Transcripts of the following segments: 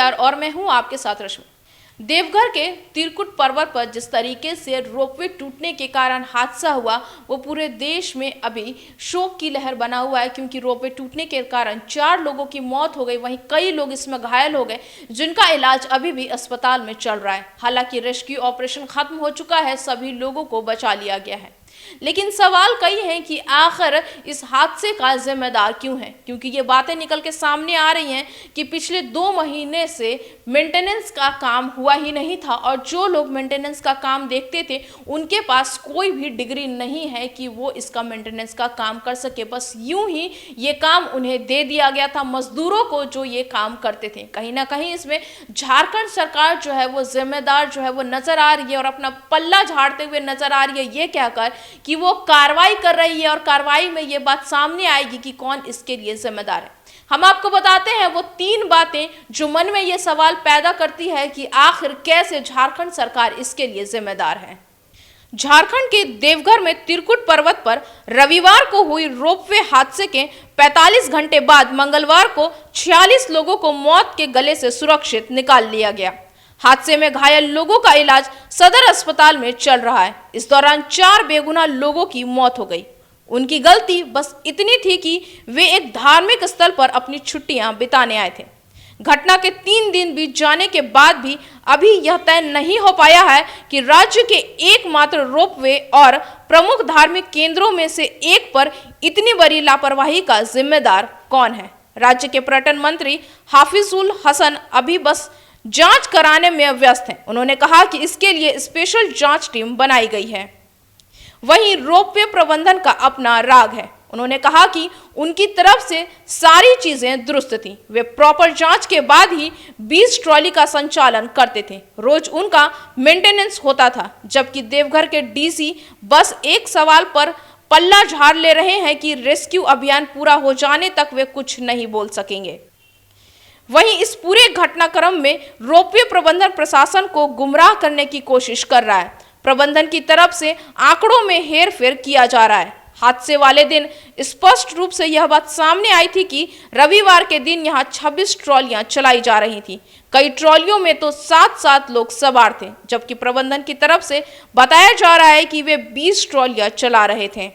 नमस्कार और मैं हूं आपके साथ रश्मि। देवघर के त्रिकुट पर्वत पर जिस तरीके से रोपवे टूटने के कारण हादसा हुआ वो पूरे देश में अभी शोक की लहर बना हुआ है, क्योंकि रोपवे टूटने के कारण 4 लोगों की मौत हो गई। वहीं कई लोग इसमें घायल हो गए, जिनका इलाज अभी भी अस्पताल में चल रहा है। हालांकि रेस्क्यू ऑपरेशन खत्म हो चुका है, सभी लोगों को बचा लिया गया है, लेकिन सवाल कई हैं कि आखिर इस हादसे का जिम्मेदार क्यों है, क्योंकि ये बातें निकल के सामने आ रही हैं कि पिछले 2 महीने से मेंटेनेंस का काम हुआ ही नहीं था और जो लोग मेंटेनेंस का काम देखते थे उनके पास कोई भी डिग्री नहीं है कि वो इसका मेंटेनेंस का काम कर सके। बस यूं ही ये काम उन्हें दे दिया गया था, मजदूरों को जो ये काम करते थे। कहीं ना कहीं इसमें झारखंड सरकार जो है वो जिम्मेदार जो है वो नजर आ रही है और अपना पल्ला झाड़ते हुए नजर आ रही है, ये कहकर कि वो कार्रवाई कर रही है और कार्रवाई में ये बात सामने आएगी कि कौन इसके लिए जिम्मेदार है। हम आपको बताते हैं वो 3 बातें जो मन में ये सवाल पैदा करती है कि आखिर कैसे झारखंड सरकार इसके लिए जिम्मेदार है। झारखंड के देवघर में त्रिकुट पर्वत पर रविवार को हुई रोपवे हादसे के 45 घंटे बाद मंगलवार को 46 लोगों को मौत के गले से सुरक्षित निकाल लिया गया। हादसे में घायल लोगों का इलाज सदर अस्पताल में चल रहा है। इस दौरान 4 बेगुनाह लोगों की मौत हो गई। उनकी गलती बस इतनी थी कि वे एक धार्मिक स्थल पर अपनी छुट्टियां बिताने आए थे। घटना के 3 दिन बीत जाने के बाद भी अभी यह तय नहीं हो पाया है कि राज्य के एकमात्र रोपवे और प्रमुख धार्मिक केंद्रों में से एक पर इतनी बड़ी लापरवाही का जिम्मेदार कौन है। राज्य के पर्यटन मंत्री हाफिजुल हसन अभी बस जांच कराने में व्यस्त हैं। उन्होंने कहा कि इसके लिए स्पेशल जांच टीम बनाई गई है। वहीं रोपवे प्रबंधन का अपना राग है। उन्होंने कहा कि उनकी तरफ से सारी चीजें दुरुस्त थी। वे प्रॉपर जांच के बाद ही 20 ट्रॉली का संचालन करते थे। रोज उनका मेंटेनेंस होता था, जबकि देवघर के डीसी बस एक सवाल पर पल्ला झाड़ ले रहे हैं कि रेस्क्यू अभियान पूरा हो जाने तक वे कुछ नहीं बोल सकेंगे। वहीं इस पूरे घटनाक्रम में रोपवे प्रबंधन प्रशासन को गुमराह करने की कोशिश कर रहा है। प्रबंधन की तरफ से आंकड़ों में हेरफेर किया जा रहा है। हादसे वाले दिन स्पष्ट रूप से यह बात सामने आई थी कि रविवार के दिन यहां 26 ट्रॉलियां चलाई जा रही थी। कई ट्रॉलियों में तो 7-7 लोग सवार थे, जबकि प्रबंधन की तरफ से बताया जा रहा है कि वे 20 ट्रॉलियां चला रहे थे।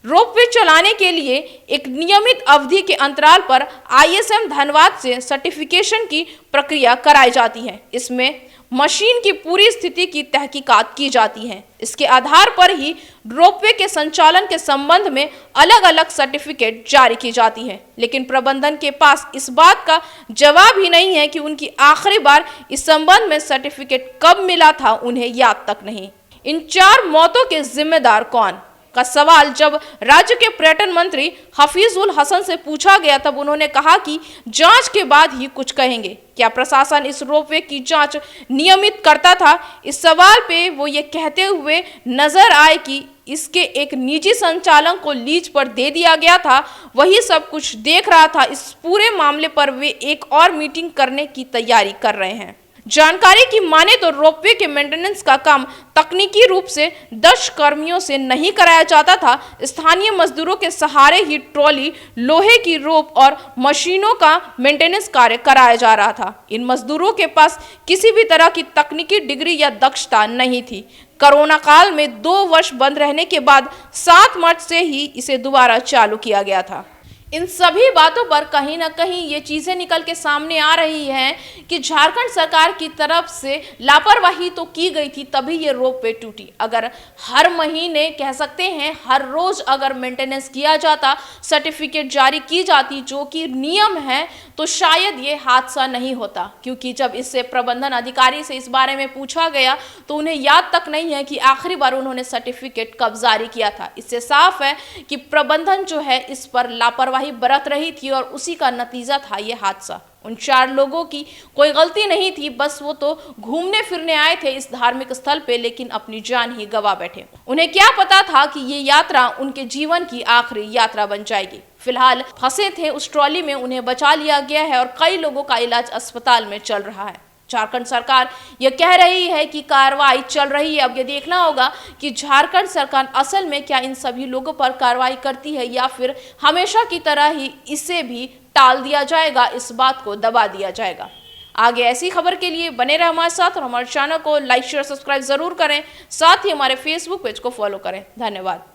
रोपवे चलाने के लिए एक नियमित अवधि के अंतराल पर ISM धनबाद से सर्टिफिकेशन की प्रक्रिया कराई जाती है। इसमें मशीन की पूरी स्थिति की तहकीकात की जाती है। इसके आधार पर ही रोपवे के संचालन के संबंध में अलग अलग सर्टिफिकेट जारी की जाती है, लेकिन प्रबंधन के पास इस बात का जवाब ही नहीं है कि उनकी आखिरी बार इस संबंध में सर्टिफिकेट कब मिला था, उन्हें याद तक नहीं। इन 4 मौतों के जिम्मेदार कौन का सवाल जब राज्य के पर्यटन मंत्री हफीजुल हसन से पूछा गया, तब उन्होंने कहा कि जांच के बाद ही कुछ कहेंगे। क्या प्रशासन इस रोपवे की जांच नियमित करता था? इस सवाल पे वो ये कहते हुए नजर आए कि इसके एक निजी संचालक को लीज पर दे दिया गया था, वही सब कुछ देख रहा था। इस पूरे मामले पर वे एक और मीटिंग करने की तैयारी कर रहे हैं। जानकारी की माने तो रोपवे के मेंटेनेंस का काम तकनीकी रूप से 10 कर्मियों से नहीं कराया जाता था। स्थानीय मजदूरों के सहारे ही ट्रॉली, लोहे की रोप और मशीनों का मेंटेनेंस कार्य कराया जा रहा था। इन मजदूरों के पास किसी भी तरह की तकनीकी डिग्री या दक्षता नहीं थी। कोरोना काल में 2 वर्ष बंद रहने के बाद 7 मार्च से ही इसे दोबारा चालू किया गया था। इन सभी बातों पर कहीं ना कहीं ये चीजें निकल के सामने आ रही हैं कि झारखंड सरकार की तरफ से लापरवाही तो की गई थी, तभी ये रोपवे टूटी। अगर हर महीने कह सकते हैं हर रोज अगर मेंटेनेंस किया जाता, सर्टिफिकेट जारी की जाती जो कि नियम है, तो शायद ये हादसा नहीं होता। क्योंकि जब इससे प्रबंधन अधिकारी से इस बारे में पूछा गया तो उन्हें याद तक नहीं है कि आखिरी बार उन्होंने सर्टिफिकेट कब जारी किया था। इससे साफ है कि प्रबंधन जो है इस पर लापरवाही बरत रही थी और उसी का नतीजा था ये हादसा। उन 4 लोगों की कोई गलती नहीं थी, बस वो तो घूमने फिरने आए थे इस धार्मिक स्थल पे, लेकिन अपनी जान ही गवा बैठे। उन्हें क्या पता था कि ये यात्रा उनके जीवन की आखिरी यात्रा बन जाएगी। फिलहाल फंसे थे उस ट्रॉली में, उन्हें बचा लिया गया है और कई लोगों का इलाज अस्पताल में चल रहा है। झारखंड सरकार यह कह रही है कि कार्रवाई चल रही है। अब ये देखना होगा कि झारखंड सरकार असल में क्या इन सभी लोगों पर कार्रवाई करती है या फिर हमेशा की तरह ही इसे भी टाल दिया जाएगा, इस बात को दबा दिया जाएगा। आगे ऐसी खबर के लिए बने रहे हमारे साथ और हमारे चैनल को लाइक शेयर सब्सक्राइब जरूर करें, साथ ही हमारे फेसबुक पेज को फॉलो करें। धन्यवाद।